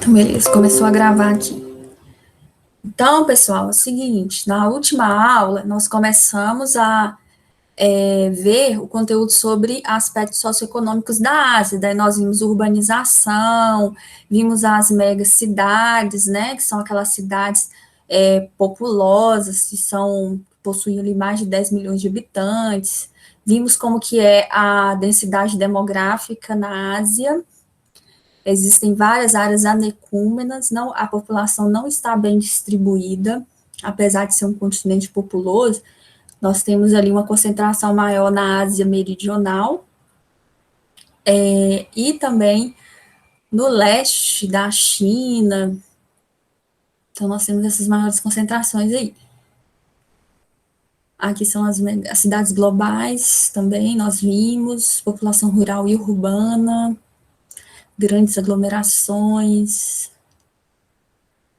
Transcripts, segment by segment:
Beleza, começou a gravar aqui. Então, pessoal, é o seguinte, na última aula, nós começamos a ver o conteúdo sobre aspectos socioeconômicos da Ásia, daí nós vimos urbanização, vimos as megacidades, né, que são aquelas cidades populosas, possuem ali mais de 10 milhões de habitantes, vimos como que é a densidade demográfica na Ásia. Existem várias áreas anecúmenas, a população não está bem distribuída, apesar de ser um continente populoso, nós temos ali uma concentração maior na Ásia Meridional, e também no leste da China, então nós temos essas maiores concentrações aí. Aqui são as cidades globais também, nós vimos, população rural e urbana, grandes aglomerações.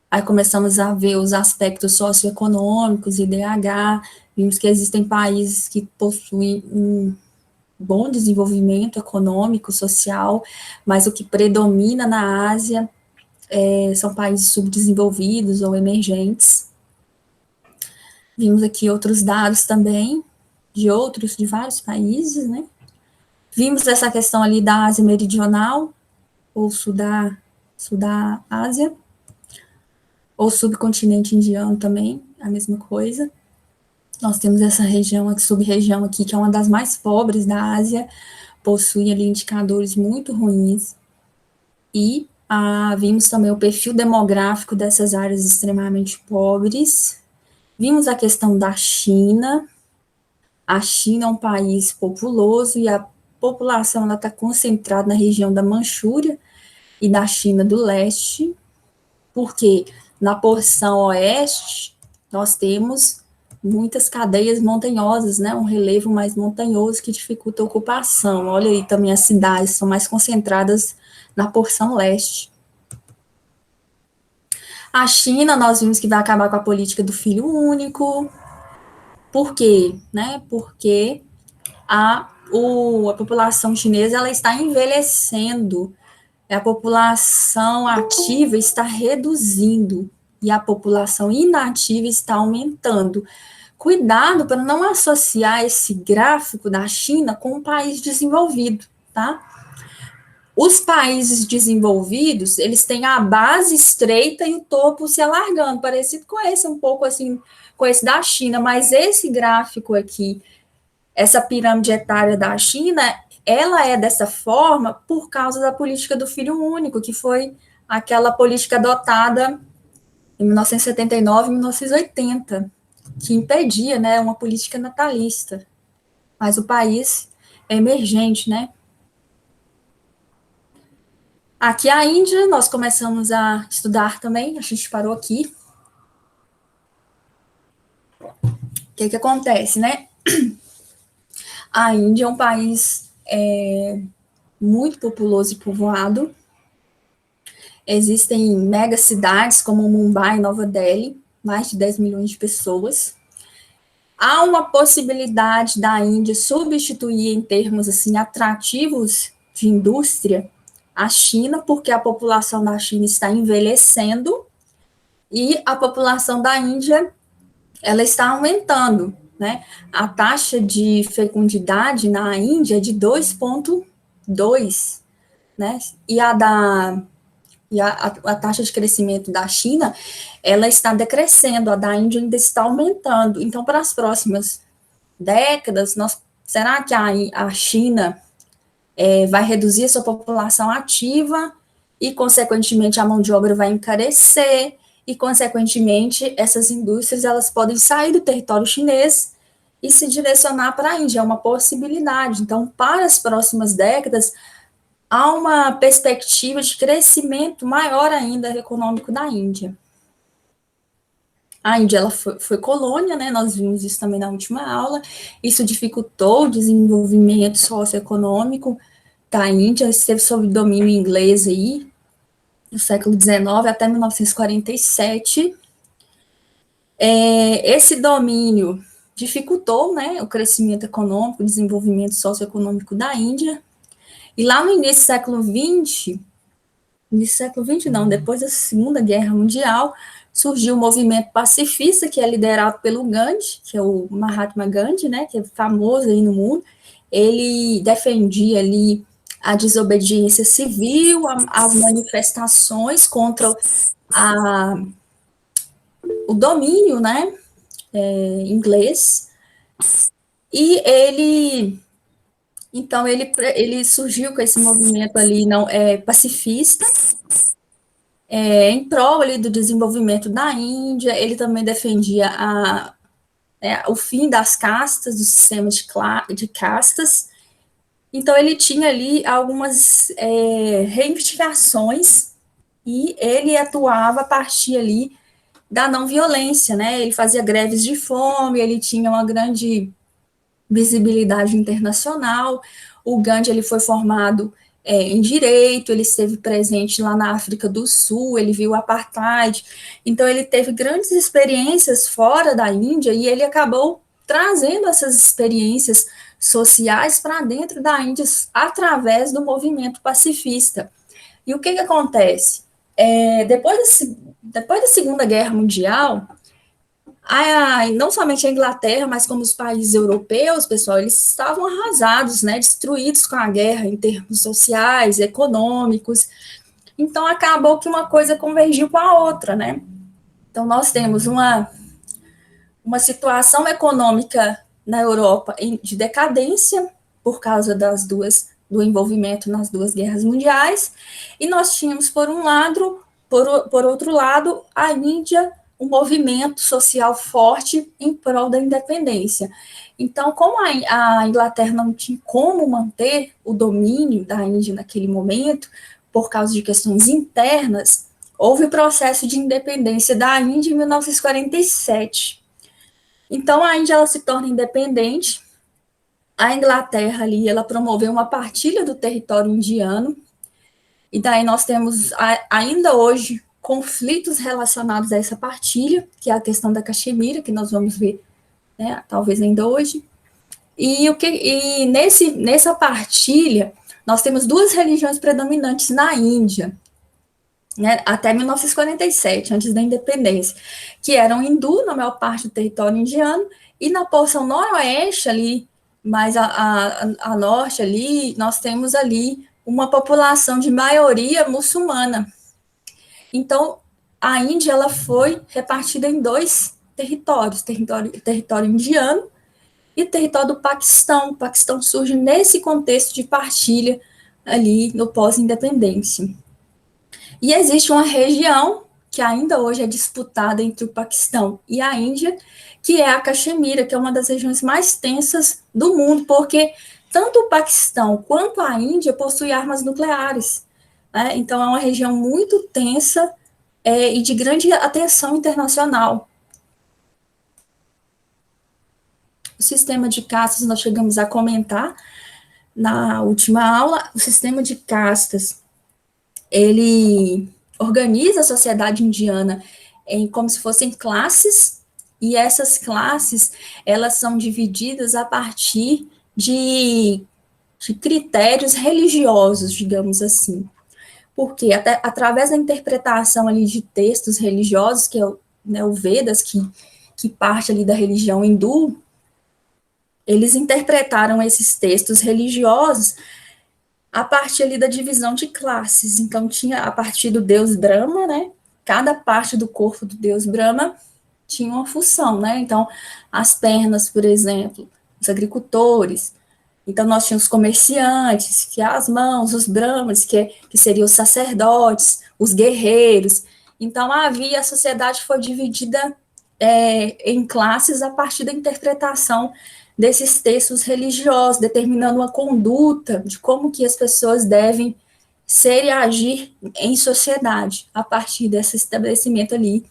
Aí começamos a ver os aspectos socioeconômicos, IDH, vimos que existem países que possuem um bom desenvolvimento econômico, social, mas o que predomina na Ásia são países subdesenvolvidos ou emergentes. Vimos aqui outros dados também, de vários países, né? Vimos essa questão ali da Ásia Meridional, ou sul da Ásia, ou subcontinente indiano também, a mesma coisa. Nós temos essa sub-região aqui, que é uma das mais pobres da Ásia, possui ali indicadores muito ruins, e vimos também o perfil demográfico dessas áreas extremamente pobres. Vimos a questão da China. A China é um país populoso, e a população está concentrada na região da Manchúria e da China do Leste, porque na porção oeste, nós temos muitas cadeias montanhosas, né, um relevo mais montanhoso que dificulta a ocupação. Olha aí também as cidades são mais concentradas na porção leste. A China, nós vimos que vai acabar com a política do filho único. Por quê? Né? Porque a população chinesa ela está envelhecendo, a população ativa está reduzindo e a população inativa está aumentando. Cuidado para não associar esse gráfico da China com um país desenvolvido, tá? Os países desenvolvidos, eles têm a base estreita e o topo se alargando, parecido com esse, um pouco assim, com esse da China, mas esse gráfico aqui, essa pirâmide etária da China, ela é dessa forma por causa da política do filho único, que foi aquela política adotada em 1979 e 1980, que impedia, né, uma política natalista. Mas o país é emergente, né? Aqui a Índia, nós começamos a estudar também, a gente parou aqui. O que acontece, né? A Índia é um país muito populoso e povoado. Existem megacidades como Mumbai e Nova Delhi, mais de 10 milhões de pessoas. Há uma possibilidade da Índia substituir em termos assim atrativos de indústria a China, porque a população da China está envelhecendo e a população da Índia ela está aumentando, né? A taxa de fecundidade na Índia é de 2,2, né? E a taxa de crescimento da China, ela está decrescendo, a da Índia ainda está aumentando. Então, para as próximas décadas, será que a China vai reduzir a sua população ativa e, consequentemente, a mão de obra vai encarecer e, consequentemente, essas indústrias elas podem sair do território chinês e se direcionar para a Índia, é uma possibilidade. Então, para as próximas décadas, há uma perspectiva de crescimento maior ainda econômico da Índia. A Índia ela foi colônia, né? Nós vimos isso também na última aula. Isso dificultou o desenvolvimento socioeconômico da Índia, esteve sob domínio inglês aí, no século XIX até 1947. Esse domínio dificultou, né, o crescimento econômico, o desenvolvimento socioeconômico da Índia. E lá no início do século XX, no século XX, não, depois da Segunda Guerra Mundial, surgiu o movimento pacifista, que é liderado pelo Gandhi, que é o Mahatma Gandhi, né, que é famoso aí no mundo. Ele defendia ali a desobediência civil, as manifestações contra o domínio, né, inglês, e então ele surgiu com esse movimento ali não pacifista, em prol ali do desenvolvimento da Índia. Ele também defendia o fim das castas, do sistema de castas. Então ele tinha ali algumas reivindicações e ele atuava a partir ali da não violência, né? Ele fazia greves de fome, ele tinha uma grande visibilidade internacional. O Gandhi ele foi formado em direito, ele esteve presente lá na África do Sul, ele viu o apartheid, então ele teve grandes experiências fora da Índia e ele acabou trazendo essas experiências sociais para dentro da Índia através do movimento pacifista. E o que acontece? Depois da Segunda Guerra Mundial, não somente a Inglaterra, mas como os países europeus, pessoal, eles estavam arrasados, né, destruídos com a guerra em termos sociais, econômicos. Então acabou que uma coisa convergiu com a outra, né? Então nós temos uma situação econômica na Europa de decadência por causa do envolvimento nas duas guerras mundiais, e nós tínhamos por um lado, por outro lado, a Índia, um movimento social forte em prol da independência. Então, como a Inglaterra não tinha como manter o domínio da Índia naquele momento, por causa de questões internas, houve o processo de independência da Índia em 1947. Então, a Índia ela se torna independente. A Inglaterra ali, ela promoveu uma partilha do território indiano, e daí nós temos ainda hoje conflitos relacionados a essa partilha, que é a questão da Caxemira, que nós vamos ver, né, talvez ainda hoje. E nessa partilha, nós temos duas religiões predominantes na Índia, né, até 1947, antes da independência, que eram hindu na maior parte do território indiano, e na porção noroeste ali, mais a norte ali, nós temos ali uma população de maioria muçulmana. Então, a Índia ela foi repartida em dois territórios, território indiano e território do Paquistão. O Paquistão surge nesse contexto de partilha ali no pós-independência. E existe uma região que ainda hoje é disputada entre o Paquistão e a Índia, que é a Caxemira, que é uma das regiões mais tensas do mundo, porque tanto o Paquistão quanto a Índia possuem armas nucleares, né? Então é uma região muito tensa e de grande atenção internacional. O sistema de castas nós chegamos a comentar na última aula. O sistema de castas ele organiza a sociedade indiana como se fossem classes, e essas classes elas são divididas a partir de critérios religiosos, digamos assim. Porque através da interpretação ali de textos religiosos, que é o Vedas, que parte ali da religião hindu, eles interpretaram esses textos religiosos a partir ali da divisão de classes. Então, tinha a partir do deus Brahma, né? Cada parte do corpo do deus Brahma tinha uma função, né? Então, as pernas, por exemplo, os agricultores. Então, nós tínhamos os comerciantes, que é as mãos, os brahmanes, que seriam os sacerdotes, os guerreiros. Então, a sociedade foi dividida em classes a partir da interpretação desses textos religiosos, determinando uma conduta de como que as pessoas devem ser e agir em sociedade, a partir desse estabelecimento ali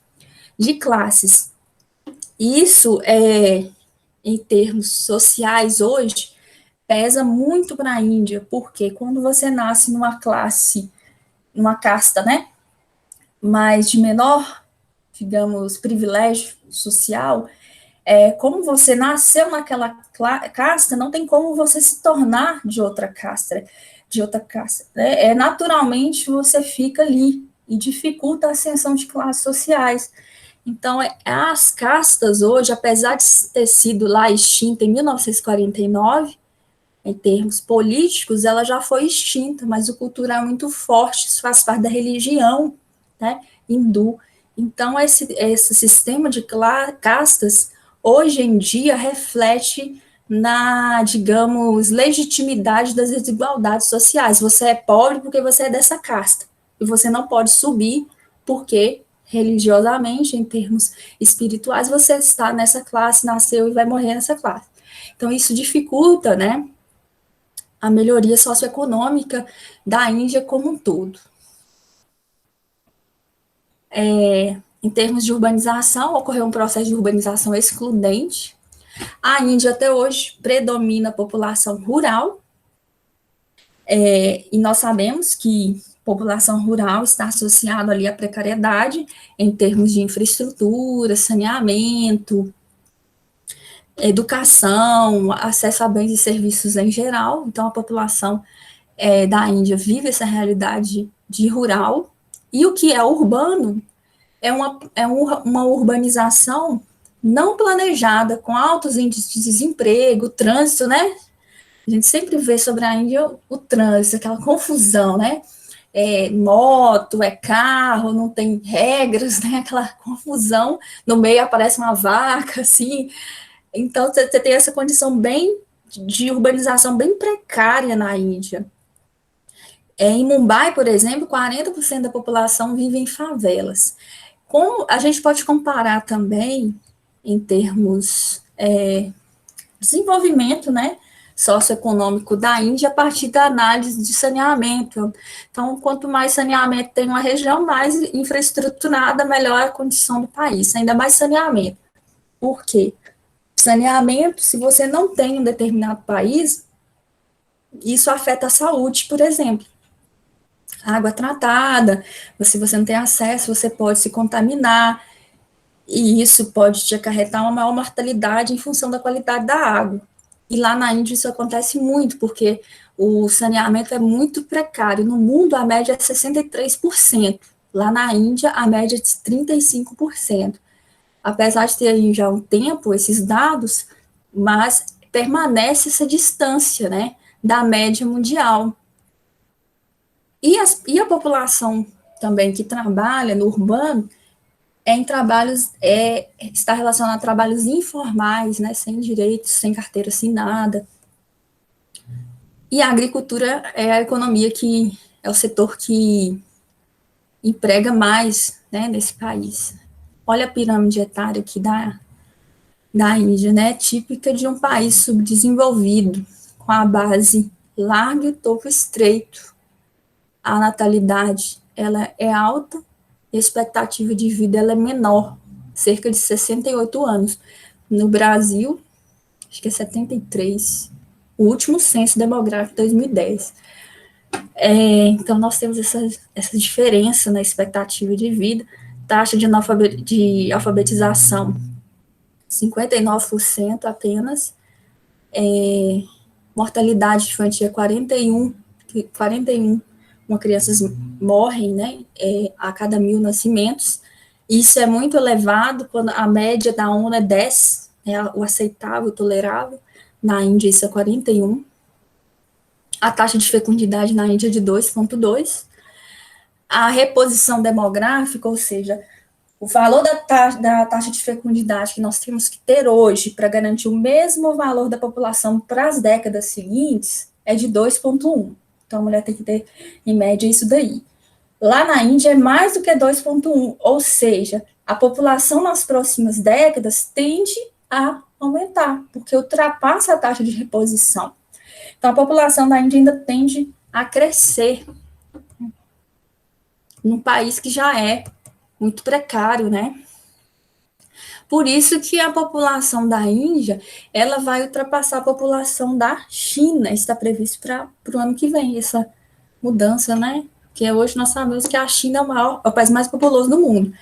de classes. Isso, em termos sociais hoje, pesa muito para a Índia, porque quando você nasce numa classe, numa casta, né, mas de menor, digamos, privilégio social, como você nasceu naquela casta, não tem como você se tornar de outra casta, né? Naturalmente você fica ali e dificulta a ascensão de classes sociais. Então, as castas hoje, apesar de ter sido lá extinta em 1949, em termos políticos, ela já foi extinta, mas o cultural é muito forte, isso faz parte da religião, né, hindu. Então, esse sistema de castas, hoje em dia, reflete na, digamos, legitimidade das desigualdades sociais. Você é pobre porque você é dessa casta, e você não pode subir porque, religiosamente, em termos espirituais, você está nessa classe, nasceu e vai morrer nessa classe. Então, isso dificulta, né, a melhoria socioeconômica da Índia como um todo. Em termos de urbanização, ocorreu um processo de urbanização excludente. A Índia, até hoje, predomina a população rural, e nós sabemos que população rural está associada ali à precariedade em termos de infraestrutura, saneamento, educação, acesso a bens e serviços em geral. Então, a população da Índia vive essa realidade de rural, e o que é urbano uma urbanização não planejada, com altos índices de desemprego, trânsito, né? A gente sempre vê sobre a Índia o trânsito, aquela confusão, né? Moto, carro, não tem regras, né? Aquela confusão, no meio aparece uma vaca, assim. Então, você tem essa condição bem de urbanização bem precária na Índia. Em Mumbai, por exemplo, 40% da população vive em favelas. Como a gente pode comparar também, em termos desenvolvimento, né, socioeconômico da Índia a partir da análise de saneamento. Então, quanto mais saneamento tem uma região, mais infraestruturada, melhor a condição do país, ainda mais saneamento. Por quê? Saneamento, se você não tem um determinado país, isso afeta a saúde, por exemplo. Água tratada, se você não tem acesso, você pode se contaminar, e isso pode te acarretar uma maior mortalidade em função da qualidade da água. E lá na Índia isso acontece muito, porque o saneamento é muito precário. No mundo, a média é 63%. Lá na Índia, a média é de 35%. Apesar de ter aí já um tempo esses dados, mas permanece essa distância, né, da média mundial. E a população também que trabalha no urbano em trabalhos, está relacionado a trabalhos informais, né, sem direitos, sem carteira assinada. E a agricultura é a economia que é o setor que emprega mais, né, nesse país. Olha a pirâmide etária aqui da Índia, né, típica de um país subdesenvolvido, com a base larga e o topo estreito. A natalidade, ela é alta, a expectativa de vida ela é menor, cerca de 68 anos. No Brasil, acho que é 73, o último censo demográfico de 2010. Então, nós temos essa diferença na expectativa de vida, taxa de alfabetização, 59% apenas, mortalidade infantil é 41, crianças morrem, né, a cada 1.000 nascimentos. Isso é muito elevado, quando a média da ONU é 10, o aceitável, o tolerável. Na Índia isso é 41. A taxa de fecundidade na Índia é de 2,2. A reposição demográfica, ou seja, o valor da taxa de fecundidade que nós temos que ter hoje para garantir o mesmo valor da população para as décadas seguintes é de 2,1. Então, a mulher tem que ter, em média, isso daí. Lá na Índia é mais do que 2,1, ou seja, a população nas próximas décadas tende a aumentar, porque ultrapassa a taxa de reposição. Então, a população da Índia ainda tende a crescer num país que já é muito precário, né? Por isso que a população da Índia, ela vai ultrapassar a população da China, está previsto para o ano que vem, essa mudança, né? Porque hoje nós sabemos que a China é o país mais populoso do mundo,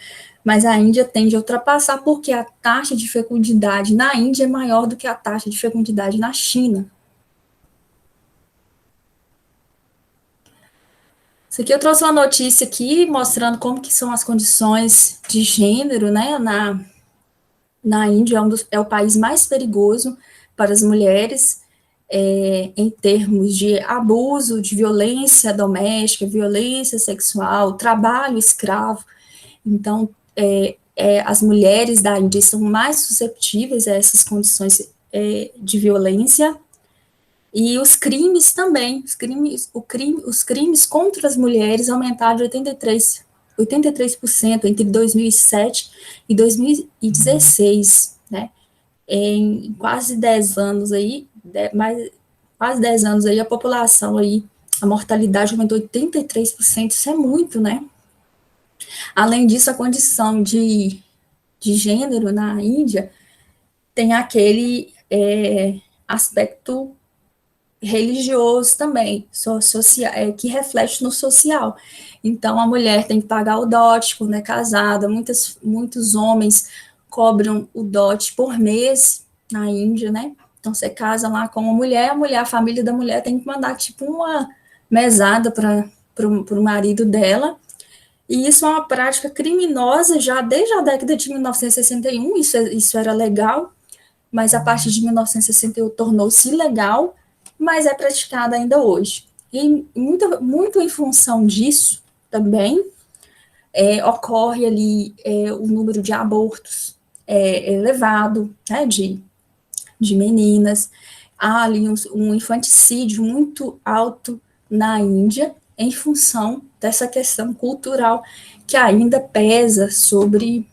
mas a Índia tende a ultrapassar porque a taxa de fecundidade na Índia é maior do que a taxa de fecundidade na China. Isso aqui eu trouxe uma notícia aqui mostrando como que são as condições de gênero, né, na Índia. É o país mais perigoso para as mulheres, em termos de abuso, de violência doméstica, violência sexual, trabalho escravo. Então, as mulheres da Índia são mais susceptíveis a essas condições de violência, e os crimes também, os crimes contra as mulheres aumentaram de 83% entre 2007 e 2016, né? Em quase 10 anos aí, quase 10 anos aí, a população aí, a mortalidade aumentou 83%, isso é muito, né? Além disso, a condição de gênero na Índia tem aquele aspecto religioso também, que reflete no social. Então, a mulher tem que pagar o dote quando é casada. Muitos homens cobram o dote por mês na Índia, né? Então, você casa lá com uma mulher, a família da mulher tem que mandar tipo uma mesada para o marido dela. E isso é uma prática criminosa já desde a década de 1961, isso era legal, mas a partir de 1961 tornou-se ilegal, mas é praticada ainda hoje. E muito em função disso também ocorre ali o número de abortos elevado, né, de meninas. Há ali um infanticídio muito alto na Índia em função dessa questão cultural que ainda pesa sobre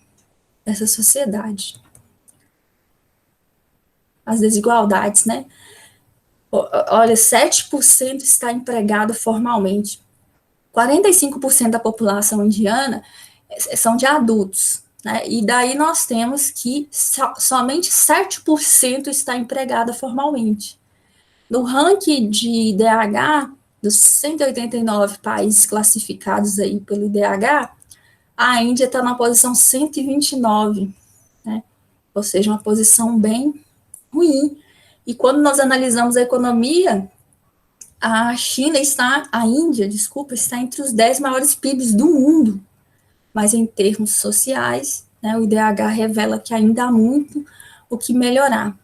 essa sociedade. As desigualdades, né? Olha, 7% está empregado formalmente. 45% da população indiana são de adultos, né? E daí nós temos que somente 7% está empregada formalmente. No ranking de IDH, dos 189 países classificados aí pelo IDH, a Índia está na posição 129, né? Ou seja, uma posição bem ruim. E quando nós analisamos a economia, a Índia, desculpa, está entre os 10 maiores PIBs do mundo, mas em termos sociais, né, o IDH revela que ainda há muito o que melhorar.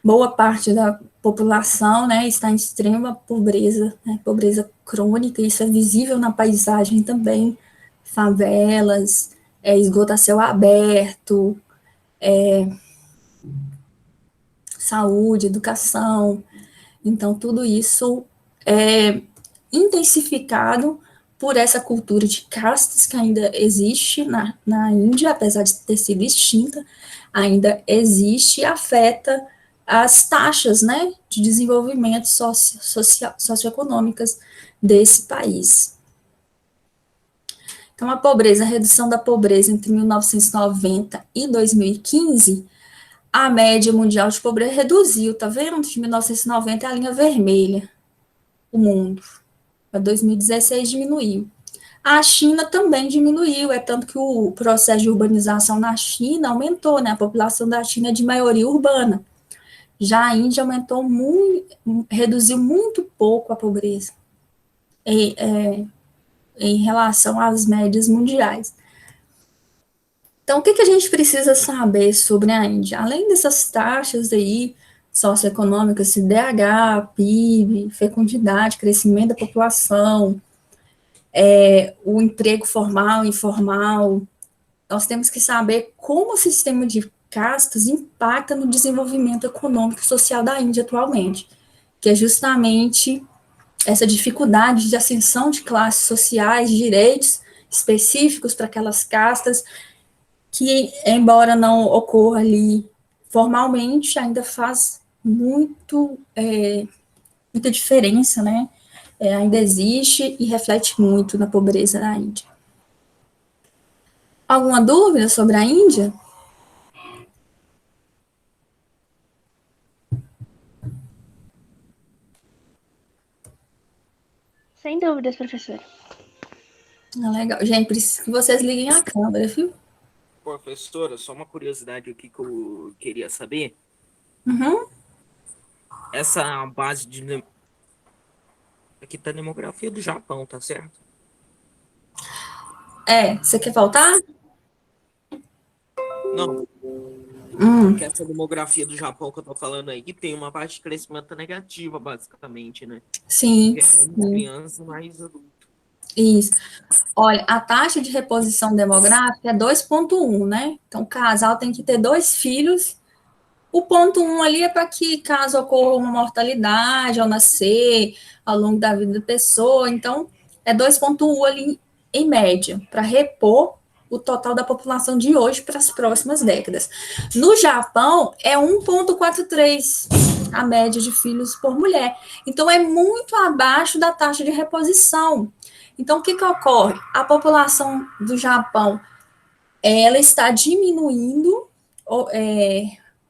Boa parte da população, né, está em extrema pobreza, né, pobreza crônica, isso é visível na paisagem também, favelas, esgoto a céu aberto, saúde, educação. Então, tudo isso é intensificado por essa cultura de castas que ainda existe na Índia, apesar de ter sido extinta, ainda existe e afeta as taxas, né, de desenvolvimento socioeconômicas desse país. Então, a redução da pobreza entre 1990 e 2015, a média mundial de pobreza reduziu, tá vendo? De 1990 é a linha vermelha, o mundo. Para 2016 diminuiu. A China também diminuiu, é tanto que o processo de urbanização na China aumentou, né? A população da China é de maioria urbana. Já a Índia aumentou muito, reduziu muito pouco a pobreza em relação às médias mundiais. Então, o que a gente precisa saber sobre a Índia? Além dessas taxas aí socioeconômicas, IDH, PIB, fecundidade, crescimento da população, o emprego formal, informal, nós temos que saber como o sistema de castas impacta no desenvolvimento econômico e social da Índia atualmente, que é justamente essa dificuldade de ascensão de classes sociais, direitos específicos para aquelas castas, que, embora não ocorra ali formalmente, ainda faz muita diferença, né? Ainda existe e reflete muito na pobreza da Índia. Alguma dúvida sobre a Índia? Sem dúvidas, professora. Legal. Gente, preciso que vocês liguem a câmera, viu? Professora, só uma curiosidade aqui que eu queria saber. Uhum. Essa base de. Aqui tá a demografia do Japão, tá certo? Você quer voltar? Não, Hum, porque essa demografia do Japão que eu tô falando aí tem uma parte de crescimento negativa, basicamente, né? sim, Que é menos sim, criança, mais adulto. isso. Olha, a taxa de reposição demográfica é 2,1, né? Então, o casal tem que ter 2 filhos. O ponto 1 ali é para que, caso ocorra uma mortalidade ao nascer, ao longo da vida da pessoa, então, é 2,1 ali em média, para repor o total da população de hoje para as próximas décadas. No Japão, é 1,43 a média de filhos por mulher. Então, é muito abaixo da taxa de reposição. Então, o que ocorre? A população do Japão, ela está diminuindo,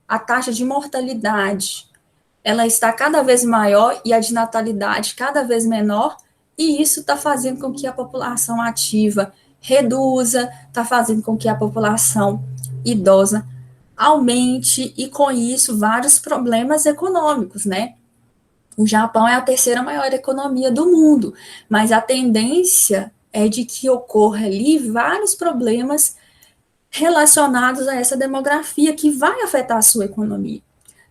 a taxa de mortalidade, ela está cada vez maior e a de natalidade cada vez menor, e isso está fazendo com que a população ativa reduza, está fazendo com que a população idosa aumente, e com isso vários problemas econômicos, né? O Japão é a terceira maior economia do mundo, mas a tendência é de que ocorra ali vários problemas relacionados a essa demografia que vai afetar a sua economia.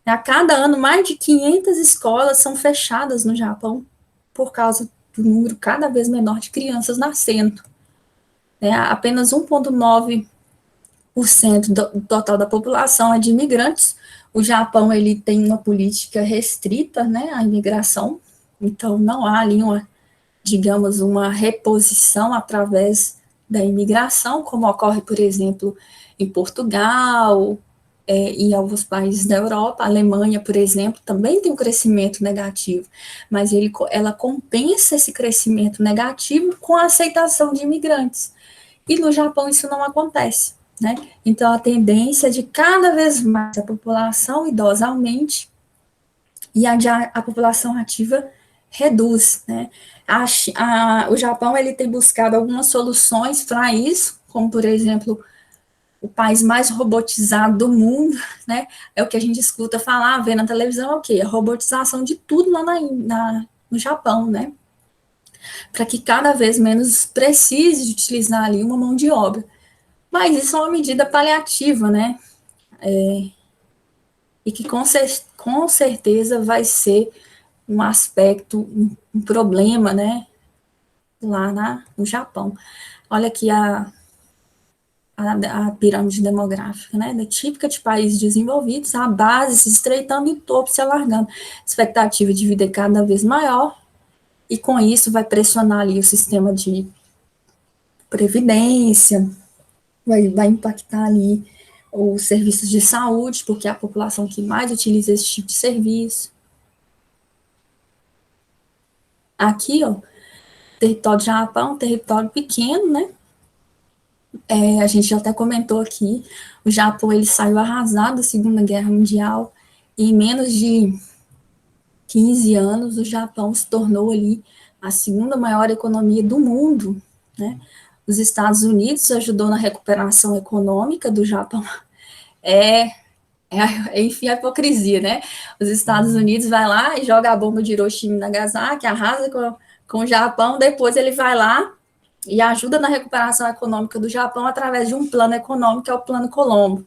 A cada ano, mais de 500 escolas são fechadas no Japão por causa do número cada vez menor de crianças nascendo. Apenas 1,9% do total da população é de imigrantes. O Japão ele tem uma política restrita, né, à imigração, então não há ali digamos, uma reposição através da imigração, como ocorre, por exemplo, em Portugal, em alguns países da Europa. A Alemanha, por exemplo, também tem um crescimento negativo, mas ela compensa esse crescimento negativo com a aceitação de imigrantes. E no Japão isso não acontece, né? Então a tendência é de cada vez mais a população idosa aumente e a população ativa reduz, né? O Japão ele tem buscado algumas soluções para isso, como por exemplo o país mais robotizado do mundo, né? É o que a gente escuta falar, ver na televisão, é o quê? A robotização de tudo lá no Japão, né? Para que cada vez menos precise de utilizar ali uma mão de obra. Mas isso é uma medida paliativa, né? E que com certeza vai ser um aspecto, um problema, né? Lá no Japão. Olha aqui a pirâmide demográfica, né, da típica de países desenvolvidos, a base se estreitando e o topo se alargando. Expectativa de vida é cada vez maior, e com isso vai pressionar ali o sistema de previdência, vai impactar ali os serviços de saúde, porque é a população que mais utiliza esse tipo de serviço. Aqui, ó, território do Japão, um território pequeno, né? A gente já até comentou aqui, o Japão ele saiu arrasado da Segunda Guerra Mundial, e em menos de 15 anos o Japão se tornou ali a segunda maior economia do mundo, né? Os Estados Unidos ajudou na recuperação econômica do Japão. É, enfim, a hipocrisia, né? Os Estados Unidos vai lá e joga a bomba de Hiroshima e Nagasaki, arrasa com o Japão, depois ele vai lá e ajuda na recuperação econômica do Japão através de um plano econômico, que é o Plano Colombo.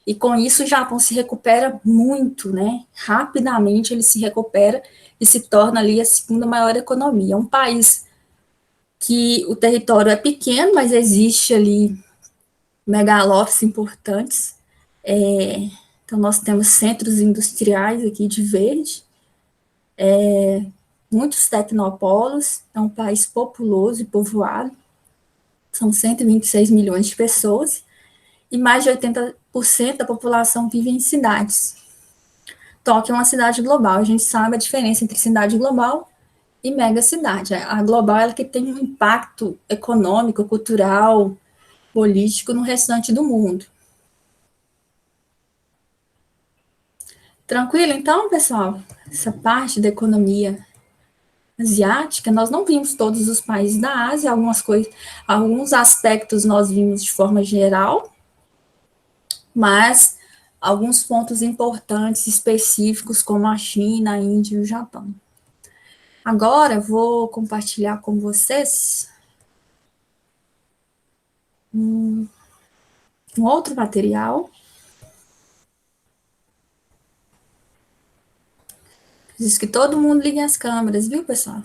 E com isso o Japão se recupera muito, né? Rapidamente ele se recupera e se torna ali a segunda maior economia. É um país que o território é pequeno, mas existe ali megalópolis importantes. Então nós temos centros industriais aqui de verde, muitos tecnopolos, é um país populoso e povoado, são 126 milhões de pessoas, e mais de 80% da população vive em cidades. Tóquio é uma cidade global, a gente sabe a diferença entre cidade global e mega cidade. A global ela que tem um impacto econômico, cultural, político no restante do mundo. Tranquilo, então, pessoal? Essa parte da economia asiática, nós não vimos todos os países da Ásia, alguns aspectos nós vimos de forma geral, mas alguns pontos importantes, específicos, como a China, a Índia e o Japão. Agora, eu vou compartilhar com vocês um outro material. Diz que todo mundo ligue as câmeras, viu, pessoal?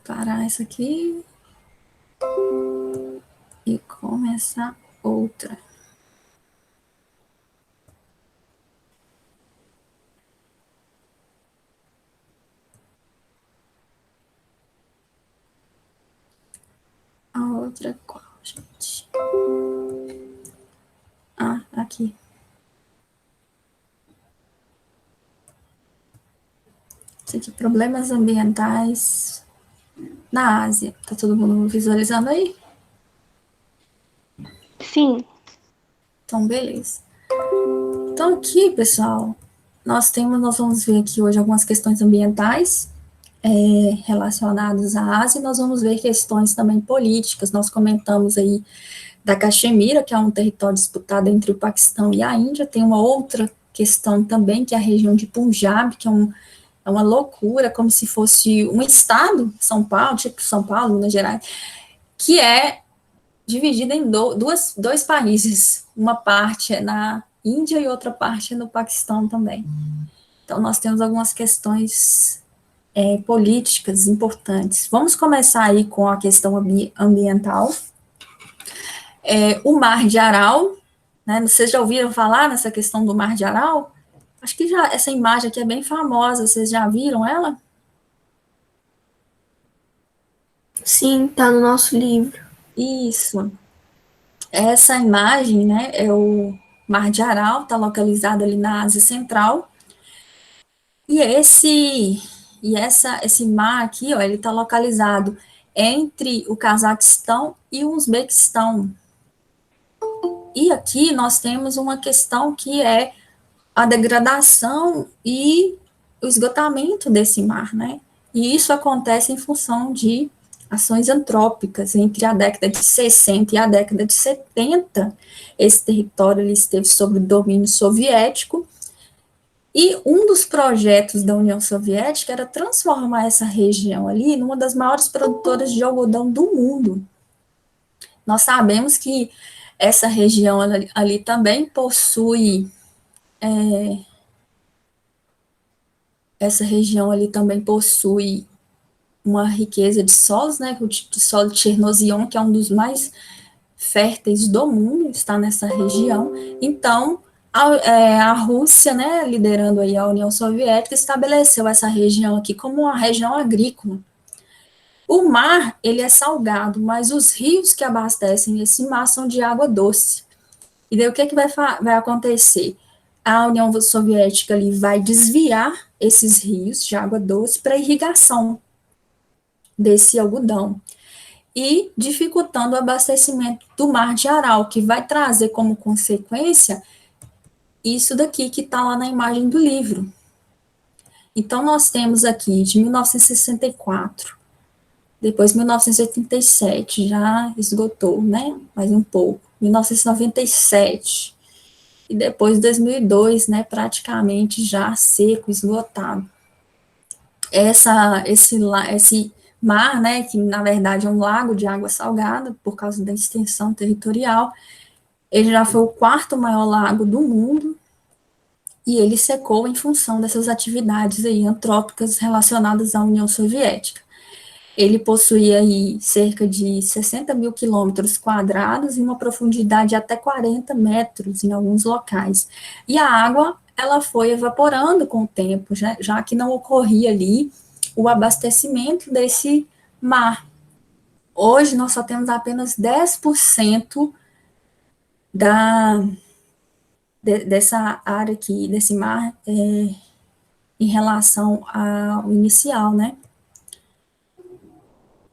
Parar essa aqui e começar outra. A outra qual, gente? Ah, aqui. Isso aqui, problemas ambientais na Ásia. Tá todo mundo visualizando aí? Sim. Então, beleza. Então, aqui, pessoal, nós vamos ver aqui hoje algumas questões ambientais relacionadas à Ásia, e nós vamos ver questões também políticas. Nós comentamos aí da Caxemira, que é um território disputado entre o Paquistão e a Índia. Tem uma outra questão também, que é a região de Punjab, que é uma loucura, como se fosse um estado, São Paulo, tipo São Paulo, Minas Gerais, que é dividida em dois países. Uma parte é na Índia e outra parte é no Paquistão também. Então, nós temos algumas questões políticas importantes. Vamos começar aí com a questão ambiental. O Mar de Aral, né? Vocês já ouviram falar nessa questão do Mar de Aral? Acho que já essa imagem aqui é bem famosa, vocês já viram ela? Sim, tá no nosso livro. Isso. Essa imagem, né, é o Mar de Aral, está localizado ali na Ásia Central. E esse mar aqui, ó, ele está localizado entre o Cazaquistão e o Uzbequistão. E aqui nós temos uma questão que é a degradação e o esgotamento desse mar, né? E isso acontece em função de ações antrópicas. Entre a década de 60 e a década de 70, esse território ele esteve sob domínio soviético, e um dos projetos da União Soviética era transformar essa região ali numa das maiores produtoras de algodão do mundo. Nós sabemos que essa região ali também possui uma riqueza de solos, né, o tipo de solo de Chernozion, que é um dos mais férteis do mundo, está nessa região. Então, a Rússia, né, liderando aí a União Soviética, estabeleceu essa região aqui como uma região agrícola. O mar, ele é salgado, mas os rios que abastecem esse mar são de água doce. E daí o que vai acontecer? A União Soviética ali vai desviar esses rios de água doce para irrigação desse algodão, e dificultando o abastecimento do Mar de Aral, que vai trazer como consequência isso daqui que está lá na imagem do livro. Então, nós temos aqui de 1964, depois 1987, já esgotou, né, mais um pouco, 1997, e depois 2002, né, praticamente já seco, esgotado. Esse mar, né, que na verdade é um lago de água salgada, por causa da extensão territorial, ele já foi o quarto maior lago do mundo, e ele secou em função dessas atividades aí antrópicas relacionadas à União Soviética. Ele possuía aí cerca de 60 mil quilômetros quadrados e uma profundidade de até 40 metros em alguns locais. E a água, ela foi evaporando com o tempo, já que não ocorria ali o abastecimento desse mar. Hoje, nós só temos apenas 10% dessa área aqui, desse mar, em relação ao inicial, né?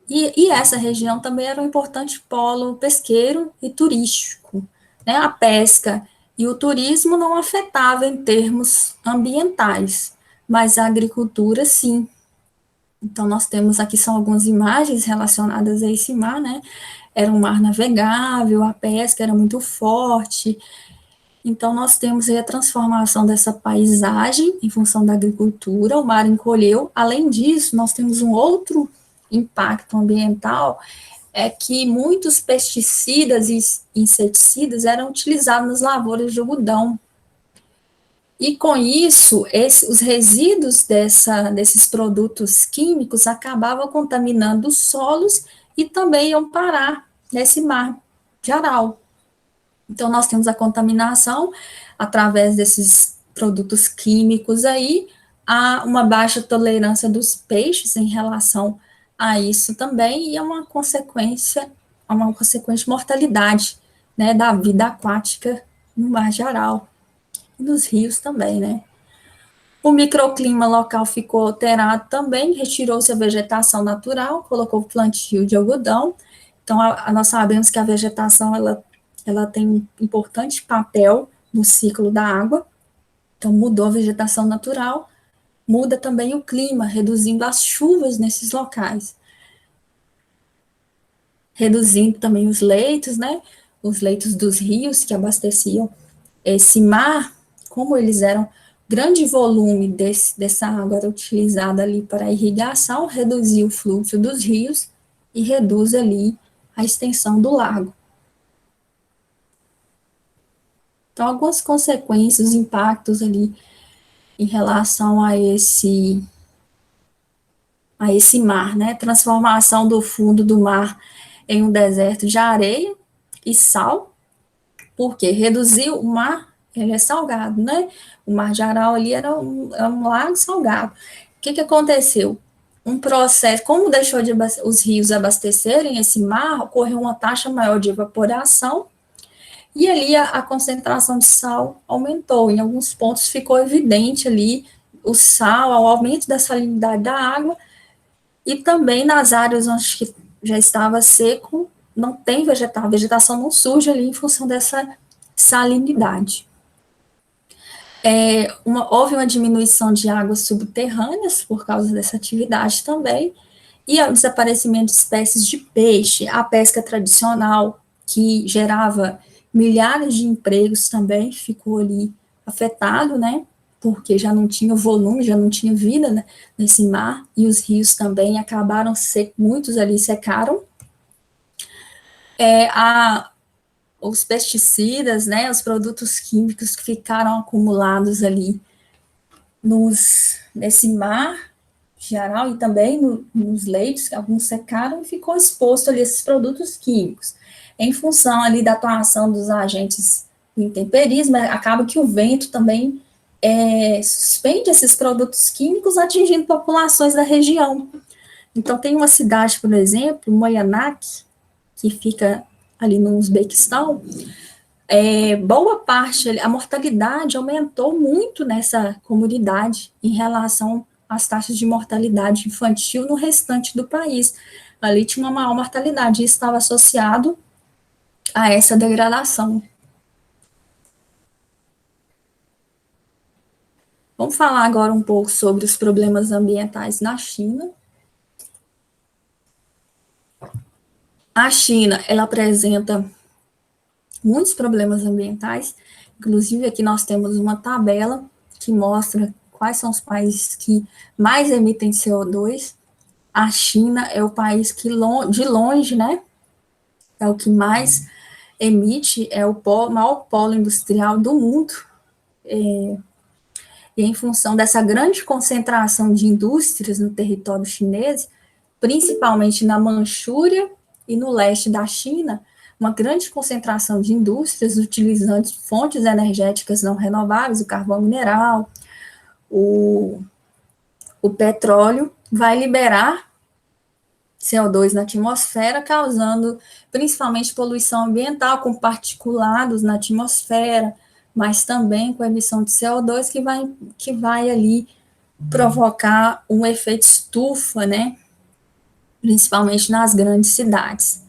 E essa região também era um importante polo pesqueiro e turístico, né? A pesca E o turismo não afetava em termos ambientais, mas a agricultura sim. Então, nós temos aqui são algumas imagens relacionadas a esse mar, né? Era um mar navegável, a pesca era muito forte. Então, nós temos aí a transformação dessa paisagem em função da agricultura, o mar encolheu. Além disso, nós temos um outro impacto ambiental, é que muitos pesticidas e inseticidas eram utilizados nas lavouras de algodão. E com isso, os resíduos desses produtos químicos acabavam contaminando os solos e também iam parar nesse mar de Aral. Então, nós temos a contaminação através desses produtos químicos aí, há uma baixa tolerância dos peixes em relação a isso também, e é uma consequente mortalidade, né, da vida aquática no mar de Aral e nos rios também, né. O microclima local ficou alterado também, retirou-se a vegetação natural, colocou o plantio de algodão. Então, nós sabemos que a vegetação, ela tem um importante papel no ciclo da água. Então, mudou a vegetação natural, muda também o clima, reduzindo as chuvas nesses locais. Reduzindo também os leitos, né? Os leitos dos rios que abasteciam esse mar, como eles eram grande volume dessa água era utilizada ali para irrigação, reduzir o fluxo dos rios e reduz ali a extensão do lago. Então, algumas consequências, impactos ali em relação a esse mar, né? Transformação do fundo do mar em um deserto de areia e sal, porque reduziu o mar, ele é salgado, né? O mar de Aral ali era um lago salgado. O que aconteceu? Um processo, como deixou os rios abastecerem esse mar, ocorreu uma taxa maior de evaporação, e ali a concentração de sal aumentou. Em alguns pontos ficou evidente ali o sal, o aumento da salinidade da água, e também nas áreas onde já estava seco, não tem vegetação, a vegetação não surge ali em função dessa salinidade. Houve uma diminuição de águas subterrâneas por causa dessa atividade também, e o desaparecimento de espécies de peixe, a pesca tradicional, que gerava milhares de empregos também, ficou ali afetado, né, porque já não tinha volume, já não tinha vida, né, nesse mar, e os rios também acabaram muitos ali secaram. Os pesticidas, né, os produtos químicos que ficaram acumulados ali nesse mar de Aral e também nos leitos, alguns secaram e ficou exposto ali esses produtos químicos. Em função ali da atuação dos agentes do intemperismo, acaba que o vento também suspende esses produtos químicos, atingindo populações da região. Então, tem uma cidade, por exemplo, Moyanak, que fica ali no Uzbequistão, boa parte, a mortalidade aumentou muito nessa comunidade em relação às taxas de mortalidade infantil no restante do país. Ali tinha uma maior mortalidade e estava associado a essa degradação. Vamos falar agora um pouco sobre os problemas ambientais na China. A China, ela apresenta muitos problemas ambientais, inclusive aqui nós temos uma tabela que mostra quais são os países que mais emitem CO2. A China é o país que, de longe, né, é o que mais emite, é o maior polo industrial do mundo, e em função dessa grande concentração de indústrias no território chinês, principalmente na Manchúria e no leste da China, uma grande concentração de indústrias utilizando fontes energéticas não renováveis, o carvão mineral, o petróleo, vai liberar CO2 na atmosfera, causando principalmente poluição ambiental, com particulados na atmosfera, mas também com a emissão de CO2 que vai ali provocar um efeito estufa, né? Principalmente nas grandes cidades.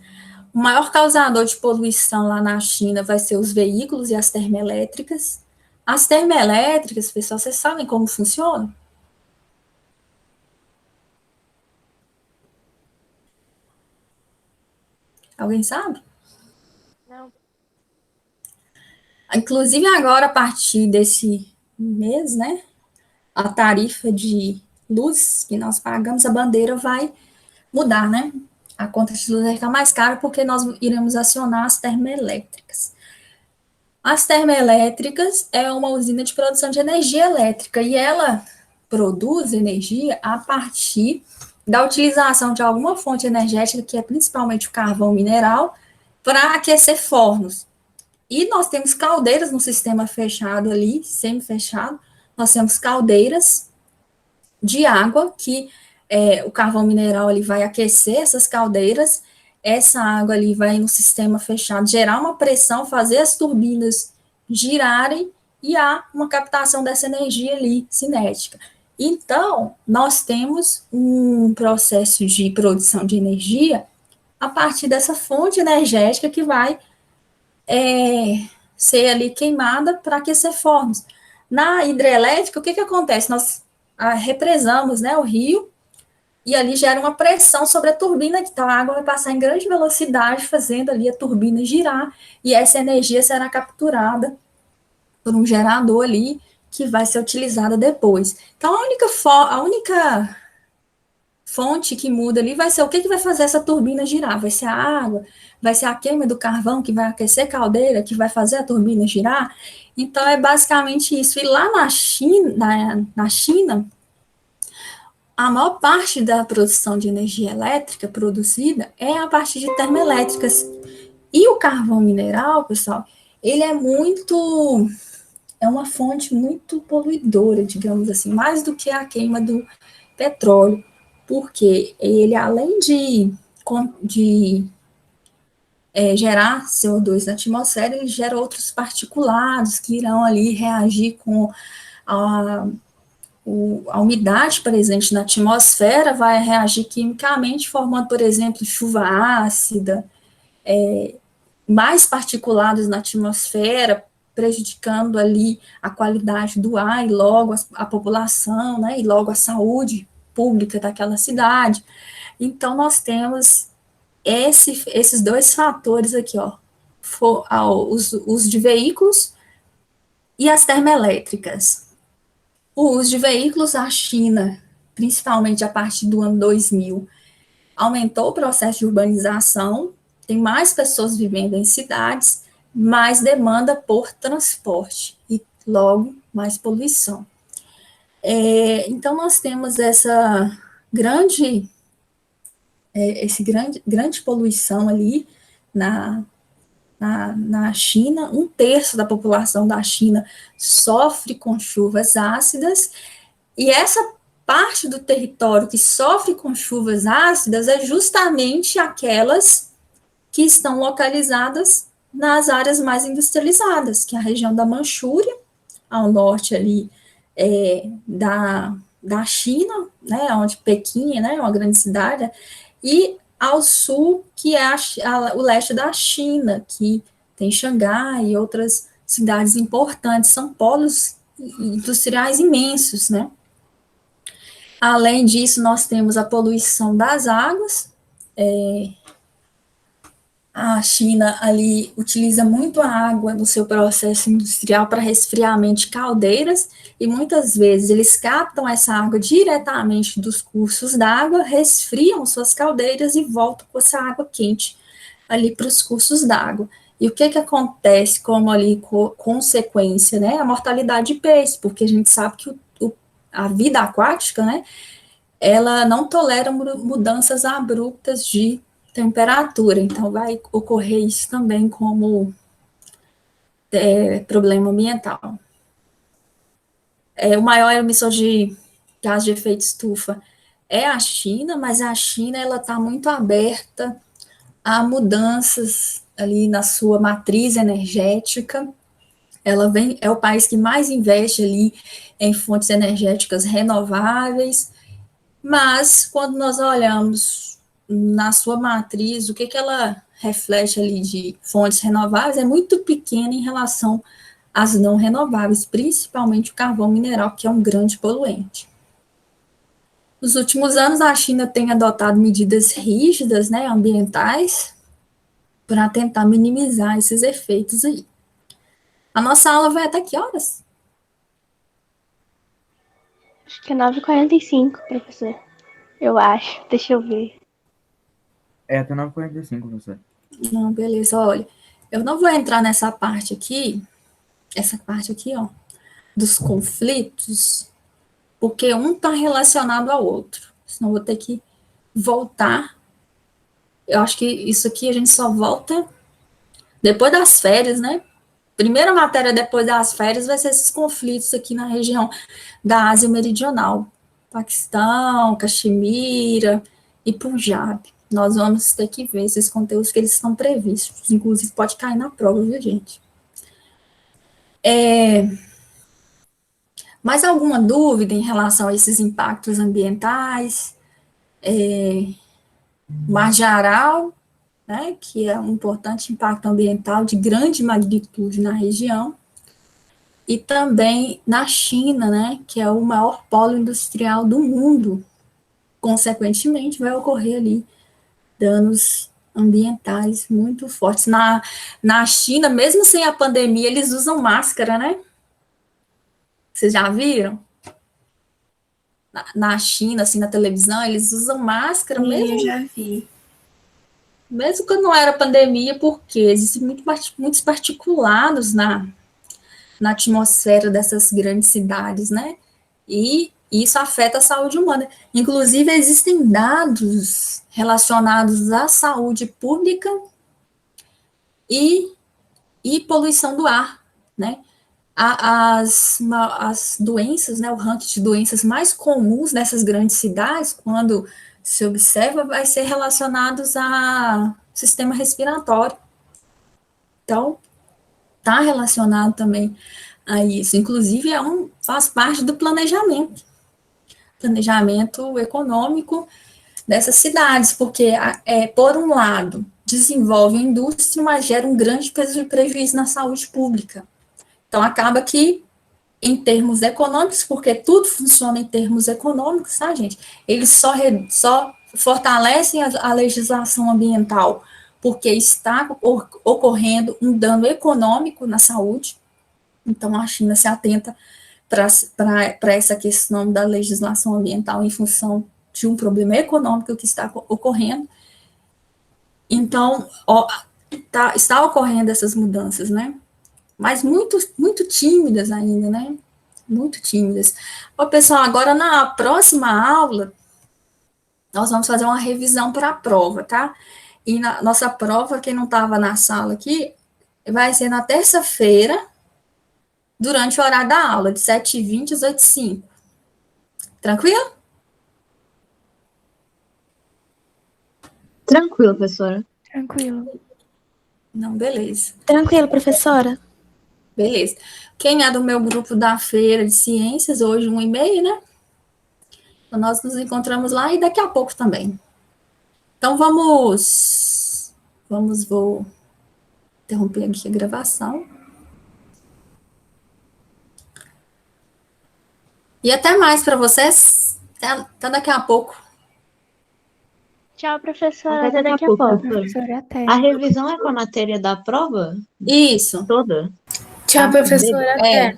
O maior causador de poluição lá na China vai ser os veículos e as termoelétricas. As termoelétricas, pessoal, vocês sabem como funcionam? Alguém sabe? Não. Inclusive, agora, a partir desse mês, né, a tarifa de luz que nós pagamos, a bandeira vai mudar, né? A conta de luz vai ficar mais cara porque nós iremos acionar as termoelétricas. As termoelétricas é uma usina de produção de energia elétrica e ela produz energia a partir da utilização de alguma fonte energética, que é principalmente o carvão mineral, para aquecer fornos. E nós temos caldeiras no sistema fechado ali, semi-fechado, nós temos caldeiras de água que o carvão mineral ali vai aquecer essas caldeiras, essa água ali vai no sistema fechado gerar uma pressão, fazer as turbinas girarem e há uma captação dessa energia ali, cinética. Então, nós temos um processo de produção de energia a partir dessa fonte energética que vai ser ali queimada para aquecer fornos. Na hidrelétrica, o que acontece? Nós represamos, né, o rio e ali gera uma pressão sobre a turbina, então a água vai passar em grande velocidade, fazendo ali a turbina girar, e essa energia será capturada por um gerador ali, que vai ser utilizada depois. Então, a única fonte que muda ali vai ser o que vai fazer essa turbina girar, vai ser a água, vai ser a queima do carvão que vai aquecer a caldeira, que vai fazer a turbina girar. Então, é basicamente isso. E lá na China, a maior parte da produção de energia elétrica produzida é a partir de termoelétricas. E o carvão mineral, pessoal, ele é uma fonte muito poluidora, digamos assim, mais do que a queima do petróleo, porque ele, além de gerar CO2 na atmosfera, ele gera outros particulados que irão ali reagir com a umidade presente na atmosfera, vai reagir quimicamente, formando, por exemplo, chuva ácida, mais particulados na atmosfera, prejudicando ali a qualidade do ar e logo a população, né, e logo a saúde pública daquela cidade. Então, nós temos esses dois fatores aqui, ó, os de veículos e as termoelétricas. O uso de veículos, a China, principalmente a partir do ano 2000, aumentou o processo de urbanização, tem mais pessoas vivendo em cidades, mais demanda por transporte e, logo, mais poluição. Então, nós temos essa grande poluição ali na China. 1/3 da população da China sofre com chuvas ácidas, e essa parte do território que sofre com chuvas ácidas é justamente aquelas que estão localizadas nas áreas mais industrializadas, que é a região da Manchúria, ao norte ali da China, né, onde Pequim, né, é uma grande cidade, e ao sul, que é o leste da China, que tem Xangai e outras cidades importantes, são polos industriais imensos, né? Além disso, nós temos a poluição das águas. A China ali utiliza muito a água no seu processo industrial para resfriamento de caldeiras, e muitas vezes eles captam essa água diretamente dos cursos d'água, resfriam suas caldeiras e voltam com essa água quente ali para os cursos d'água. E o que acontece como ali consequência, né? A mortalidade de peixes, porque a gente sabe que a vida aquática, né, ela não tolera mudanças abruptas de temperatura, então vai ocorrer isso também como problema ambiental. O maior emissor de gás de efeito estufa é a China, mas a China ela está muito aberta a mudanças ali na sua matriz energética. Ela é o país que mais investe ali em fontes energéticas renováveis, mas quando nós olhamos na sua matriz, o que ela reflete ali de fontes renováveis é muito pequena em relação às não renováveis, principalmente o carvão mineral, que é um grande poluente. Nos últimos anos, a China tem adotado medidas rígidas, né, ambientais, para tentar minimizar esses efeitos aí. A nossa aula vai até que horas? Acho que é 9h45, professor. Eu acho. Deixa eu ver. É até 9h45, professor. Não, beleza, olha, eu não vou entrar nessa parte aqui, essa parte aqui, ó, dos conflitos, porque um está relacionado ao outro, senão eu vou ter que voltar. Eu acho que isso aqui a gente só volta depois das férias, né? Primeira matéria depois das férias vai ser esses conflitos aqui na região da Ásia Meridional, Paquistão, Caxemira e Punjab. Nós vamos ter que ver esses conteúdos que eles estão previstos, inclusive pode cair na prova, viu, gente? Mais alguma dúvida em relação a esses impactos ambientais? Mar de Aral, né, que é um importante impacto ambiental de grande magnitude na região, e também na China, né, que é o maior polo industrial do mundo. Consequentemente, vai ocorrer ali danos ambientais muito fortes. Na China, mesmo sem a pandemia, eles usam máscara, né? Vocês já viram? Na China, assim, na televisão, eles usam máscara mesmo. Eu já vi. Mesmo quando não era pandemia, porque existem muitos particulados na atmosfera dessas grandes cidades, né? E isso afeta a saúde humana. Inclusive, existem dados relacionados à saúde pública e poluição do ar, né? As doenças, né, o ranking de doenças mais comuns nessas grandes cidades, quando se observa, vai ser relacionados ao sistema respiratório. Então, está relacionado também a isso. Inclusive, faz parte do planejamento econômico dessas cidades, porque, por um lado, desenvolve a indústria, mas gera um grande prejuízo na saúde pública. Então, acaba que, em termos econômicos, porque tudo funciona em termos econômicos, tá, gente? Eles só fortalecem a legislação ambiental porque está ocorrendo um dano econômico na saúde. Então, a China se atenta para essa questão da legislação ambiental em função de um problema econômico que está ocorrendo. Então, está ocorrendo essas mudanças, né? Mas muito, muito tímidas ainda, né? Muito tímidas. Ó, pessoal, agora na próxima aula, nós vamos fazer uma revisão para a prova, tá? E na nossa prova, quem não estava na sala aqui, vai ser na terça-feira, durante o horário da aula, de 7h20 às 8h05. Tranquilo? Tranquilo, professora. Tranquilo. Não, beleza. Tranquilo, professora. Beleza. Quem é do meu grupo da feira de ciências, hoje 1h30, né? Então, nós nos encontramos lá e daqui a pouco também. Então, vou interromper aqui a gravação. E até mais para vocês. Até daqui a pouco. Tchau, professora. Até Até daqui a pouco. professora. Professora, até. A revisão é com a matéria da prova Isso. toda? Tchau, Ah, professora. Até.